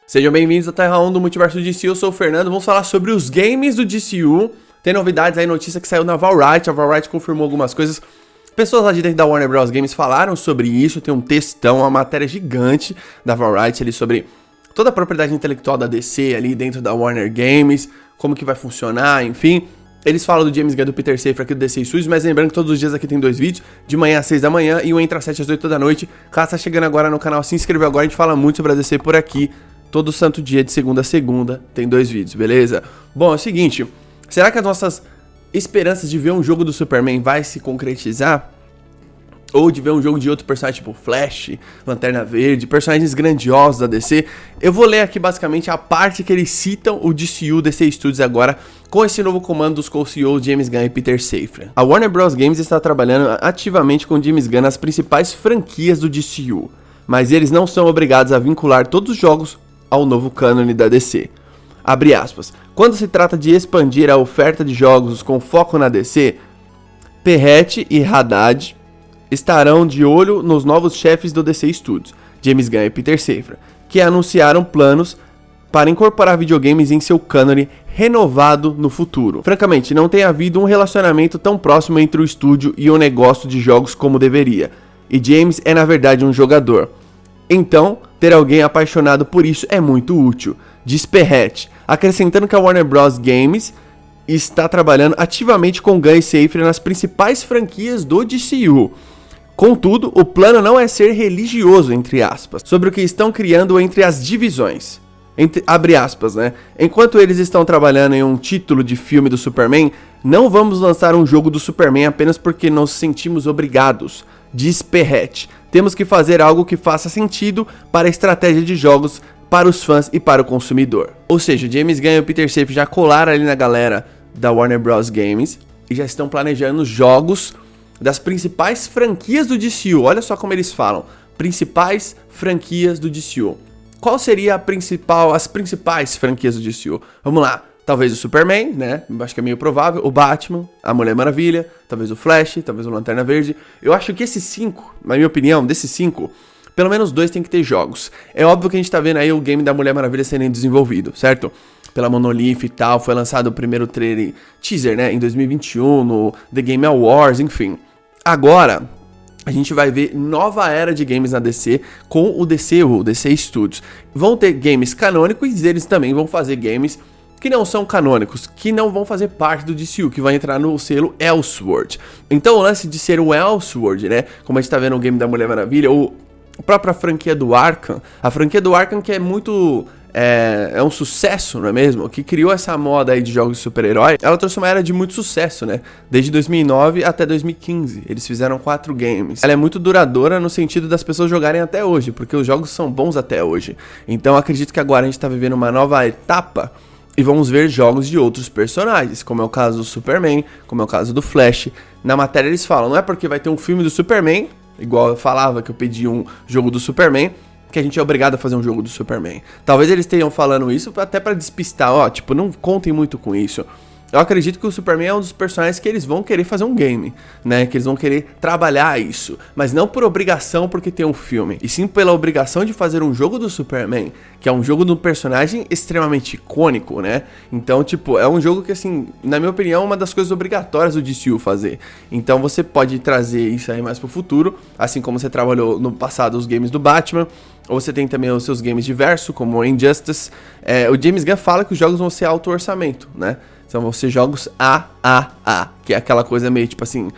Sejam bem-vindos à Terra 1 do Multiverso DCU, eu sou o Fernando, vamos falar sobre os games do DCU. Tem novidades aí, notícia que saiu na Valright, a Valright confirmou algumas coisas. Pessoas lá de dentro da Warner Bros. Games falaram sobre isso, tem um textão, uma matéria gigante da Valright ali sobre toda a propriedade intelectual da DC ali dentro da Warner Games, como que vai funcionar, enfim. Eles falam do James Gunn, do Peter Safran aqui do DC Studios, mas lembrando que todos os dias aqui tem 2 vídeos, de manhã às 6 da manhã e um entra às 7 às 8 da noite. Caso tá chegando agora no canal, se inscreveu agora, a gente fala muito sobre a DC por aqui. Todo santo dia, de segunda a segunda, tem 2 vídeos, beleza? Bom, é o seguinte, será que as nossas esperanças de ver um jogo do Superman vai se concretizar? Ou de ver um jogo de outro personagem tipo Flash, Lanterna Verde, personagens grandiosos da DC? Eu vou ler aqui basicamente a parte que eles citam o DCU DC Studios agora com esse novo comando dos co-CEOs James Gunn e Peter Safran. A Warner Bros. Games está trabalhando ativamente com James Gunn nas principais franquias do DCU, mas eles não são obrigados a vincular todos os jogos ao novo cânone da DC. Abre aspas. Quando se trata de expandir a oferta de jogos com foco na DC, Perret e Haddad estarão de olho nos novos chefes do DC Studios, James Gunn e Peter Safran, que anunciaram planos para incorporar videogames em seu cânone renovado no futuro. Francamente, não tem havido um relacionamento tão próximo entre o estúdio e o negócio de jogos como deveria, e James é na verdade um jogador. Então, ter alguém apaixonado por isso é muito útil, diz Perret, acrescentando que a Warner Bros. Games está trabalhando ativamente com Gunn e Safran nas principais franquias do DCU. Contudo, o plano não é ser religioso, entre aspas, sobre o que estão criando entre as divisões. Abre aspas, né? Enquanto eles estão trabalhando em um título de filme do Superman, não vamos lançar um jogo do Superman apenas porque nos sentimos obrigados, diz Perret. Temos que fazer algo que faça sentido para a estratégia de jogos, para os fãs e para o consumidor. Ou seja, James Gunn e o Peter Safran já colaram ali na galera da Warner Bros. Games e já estão planejando jogos das principais franquias do DCU. Olha só como eles falam, principais franquias do DCU. Qual seria as principais franquias do DCU? Vamos lá, talvez o Superman, né? Acho que é meio provável. O Batman, a Mulher Maravilha, talvez o Flash, talvez o Lanterna Verde. Eu acho que esses 5, na minha opinião, desses 5, pelo menos 2 tem que ter jogos. É óbvio que a gente tá vendo aí o game da Mulher Maravilha sendo desenvolvido, certo? Pela Monolith e tal, foi lançado o primeiro trailer, teaser, né? Em 2021, no The Game Awards, enfim. Agora, a gente vai ver nova era de games na DC com o DCU, o DC Studios. Vão ter games canônicos e eles também vão fazer games que não são canônicos, que não vão fazer parte do DCU, que vai entrar no selo Elseworld. Então o lance de ser um Elseworld, né, como a gente tá vendo no game da Mulher Maravilha, ou a própria franquia do Arkham, a franquia do Arkham que é muito... É um sucesso, não é mesmo? Que criou essa moda aí de jogos de super-herói. Ela trouxe uma era de muito sucesso, né? Desde 2009 até 2015. Eles fizeram 4 games. Ela é muito duradoura no sentido das pessoas jogarem até hoje, porque os jogos são bons até hoje. Então acredito que agora a gente tá vivendo uma nova etapa e vamos ver jogos de outros personagens, como é o caso do Superman, como é o caso do Flash. Na matéria eles falam, não é porque vai ter um filme do Superman, igual eu falava que eu pedi um jogo do Superman, que a gente é obrigado a fazer um jogo do Superman. Talvez eles estejam falando isso até pra despistar, ó, tipo, não contem muito com isso. Eu acredito que o Superman é um dos personagens que eles vão querer fazer um game, né, que eles vão querer trabalhar isso, mas não por obrigação porque tem um filme, e sim pela obrigação de fazer um jogo do Superman, que é um jogo de um personagem extremamente icônico, né, então, tipo, é um jogo que, assim, na minha opinião, é uma das coisas obrigatórias do DCU fazer, então você pode trazer isso aí mais pro futuro, assim como você trabalhou no passado os games do Batman, ou você tem também os seus games diversos, como o Injustice. O James Gunn fala que os jogos vão ser alto orçamento, né? Então vão ser jogos AAA, que é aquela coisa meio tipo assim,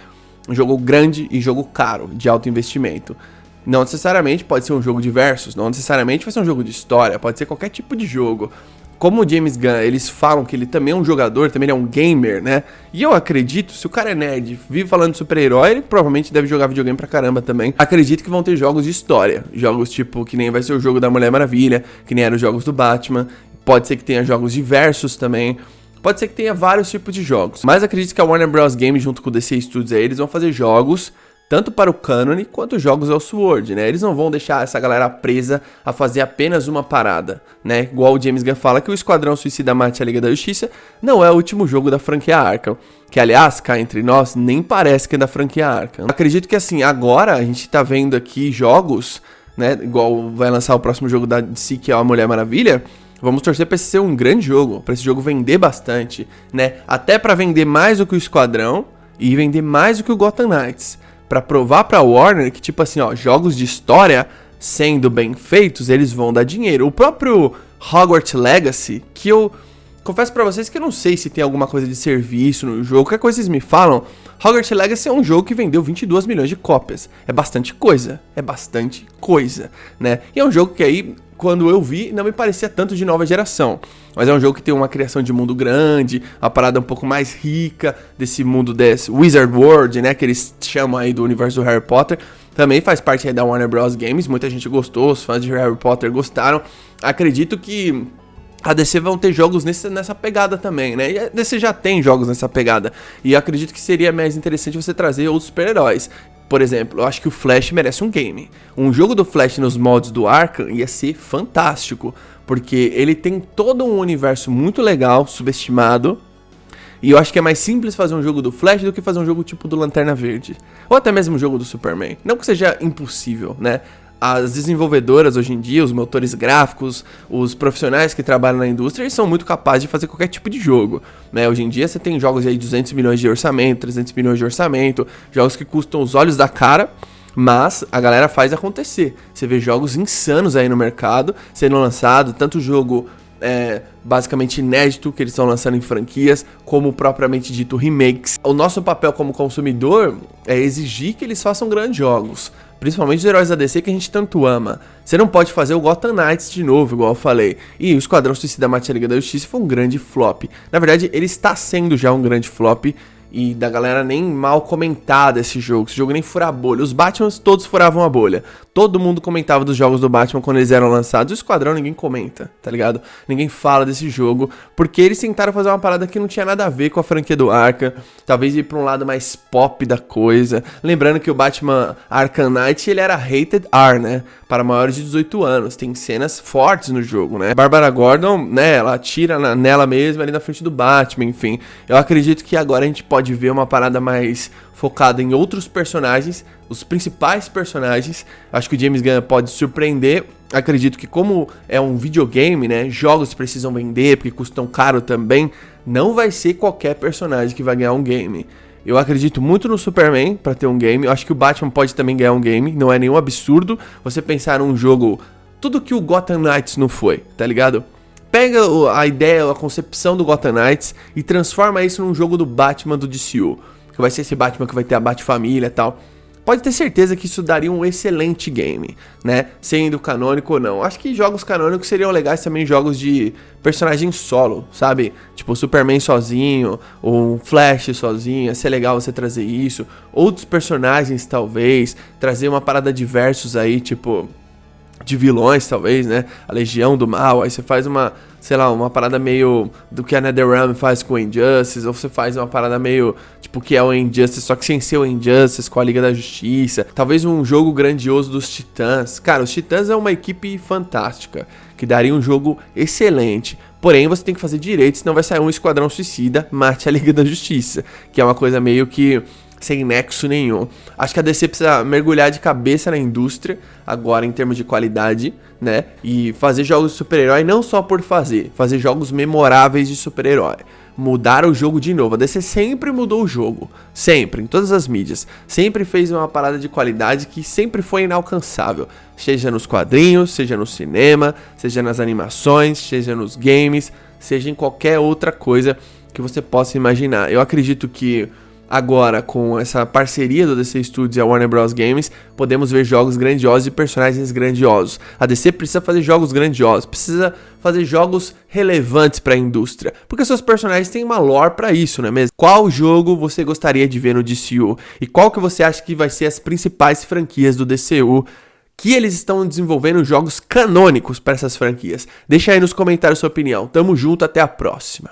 um jogo grande e jogo caro, de alto investimento. Não necessariamente pode ser um jogo de versus, não necessariamente vai ser um jogo de história, pode ser qualquer tipo de jogo. Como o James Gunn, eles falam que ele também é um jogador, também é um gamer, né? E eu acredito, se o cara é nerd, vive falando de super-herói, ele provavelmente deve jogar videogame pra caramba também. Acredito que vão ter jogos de história. Jogos tipo, que nem vai ser o jogo da Mulher Maravilha, que nem eram os jogos do Batman. Pode ser que tenha jogos diversos também. Pode ser que tenha vários tipos de jogos. Mas acredito que a Warner Bros. Games, junto com o DC Studios, eles vão fazer jogos tanto para o cânone quanto os jogos Elseworld, né? Eles não vão deixar essa galera presa a fazer apenas uma parada, né? Igual o James Gunn fala que o Esquadrão Suicida Mate a Liga da Justiça não é o último jogo da franquia Arkham. Que, aliás, cá entre nós, nem parece que é da franquia Arkham. Acredito que, assim, agora a gente tá vendo aqui jogos né? Igual vai lançar o próximo jogo da DC, que é a Mulher Maravilha. Vamos torcer pra esse ser um grande jogo, pra esse jogo vender bastante, né? Até pra vender mais do que o Esquadrão e vender mais do que o Gotham Knights. Pra provar pra Warner que, tipo assim, ó, jogos de história, sendo bem feitos, eles vão dar dinheiro. O próprio Hogwarts Legacy, que eu confesso pra vocês que eu não sei se tem alguma coisa de serviço no jogo, qualquer coisa vocês me falam. Hogwarts Legacy é um jogo que vendeu 22 milhões de cópias. É bastante coisa, né? E é um jogo que aí, quando eu vi, não me parecia tanto de nova geração. Mas é um jogo que tem uma criação de mundo grande, uma parada um pouco mais rica desse mundo desse Wizard World, né? Que eles chamam aí do universo do Harry Potter. Também faz parte aí da Warner Bros. Games, muita gente gostou, os fãs de Harry Potter gostaram. Acredito que a DC vão ter jogos nessa pegada também, né? E a DC já tem jogos nessa pegada. E eu acredito que seria mais interessante você trazer outros super-heróis. Por exemplo, eu acho que o Flash merece um game. Um jogo do Flash nos mods do Arkham ia ser fantástico. Porque ele tem todo um universo muito legal, subestimado. E eu acho que é mais simples fazer um jogo do Flash do que fazer um jogo tipo do Lanterna Verde. Ou até mesmo um jogo do Superman. Não que seja impossível, né? As desenvolvedoras hoje em dia, os motores gráficos, os profissionais que trabalham na indústria, eles são muito capazes de fazer qualquer tipo de jogo, né? Hoje em dia você tem jogos aí de 200 milhões de orçamento, 300 milhões de orçamento, jogos que custam os olhos da cara, mas a galera faz acontecer. Você vê jogos insanos aí no mercado sendo lançado, tanto jogo basicamente inédito que eles estão lançando em franquias, como propriamente dito remakes. O nosso papel como consumidor é exigir que eles façam grandes jogos, principalmente os heróis da DC que a gente tanto ama. Você não pode fazer o Gotham Knights de novo, igual eu falei. E o Esquadrão Suicida Mate a Liga da Justiça foi um grande flop. Na verdade, ele está sendo já um grande flop. E da galera nem mal comentar desse jogo. Esse jogo nem fura a bolha. Os Batmans todos furavam a bolha. Todo mundo comentava dos jogos do Batman quando eles eram lançados. O Esquadrão ninguém comenta, tá ligado? Ninguém fala desse jogo. Porque eles tentaram fazer uma parada que não tinha nada a ver com a franquia do Arkham. Talvez ir pra um lado mais pop da coisa. Lembrando que o Batman Arkham Knight, ele era rated R, né? Para maiores de 18 anos. Tem cenas fortes no jogo, né? Bárbara Gordon, né? Ela atira nela mesma ali na frente do Batman, enfim. Eu acredito que agora a gente pode ver uma parada mais focada em outros personagens, os principais personagens. Acho que o James Gunn pode surpreender. Acredito que como é um videogame, né? Jogos precisam vender porque custam caro também. Não vai ser qualquer personagem que vai ganhar um game. Eu acredito muito no Superman pra ter um game. Eu acho que o Batman pode também ganhar um game. Não é nenhum absurdo você pensar num jogo, tudo que o Gotham Knights não foi, tá ligado? Pega a ideia, a concepção do Gotham Knights e transforma isso num jogo do Batman do DCU. Que vai ser esse Batman que vai ter a Bat-família e tal. Pode ter certeza que isso daria um excelente game, né? Sendo canônico ou não. Acho que jogos canônicos seriam legais também, jogos de personagem solo, sabe? Tipo Superman sozinho, ou um Flash sozinho. Ia ser legal você trazer isso. Outros personagens, talvez. Trazer uma parada de versus aí, tipo de vilões, talvez, né? A Legião do Mal. Aí você faz uma, sei lá, uma parada meio do que a NetherRealm faz com o Injustice, ou você faz uma parada meio tipo que é o Injustice, só que sem ser o Injustice, com a Liga da Justiça. Talvez um jogo grandioso dos Titãs. Cara, os Titãs é uma equipe fantástica, que daria um jogo excelente. Porém, você tem que fazer direito, senão vai sair um Esquadrão Suicida mate a Liga da Justiça, que é uma coisa meio que sem nexo nenhum. Acho que a DC precisa mergulhar de cabeça na indústria, agora em termos de qualidade, né? E fazer jogos de super-herói não só por fazer jogos memoráveis de super-herói. Mudar o jogo de novo. A DC sempre mudou o jogo. Sempre, em todas as mídias. Sempre fez uma parada de qualidade que sempre foi inalcançável. Seja nos quadrinhos, seja no cinema, seja nas animações, seja nos games, seja em qualquer outra coisa que você possa imaginar. Eu acredito que agora, com essa parceria do DC Studios e a Warner Bros. Games, podemos ver jogos grandiosos e personagens grandiosos. A DC precisa fazer jogos grandiosos, precisa fazer jogos relevantes para a indústria, porque seus personagens têm uma lore para isso, não é mesmo? Qual jogo você gostaria de ver no DCU? E qual que você acha que vai ser as principais franquias do DCU? Que eles estão desenvolvendo jogos canônicos para essas franquias? Deixa aí nos comentários sua opinião. Tamo junto, até a próxima.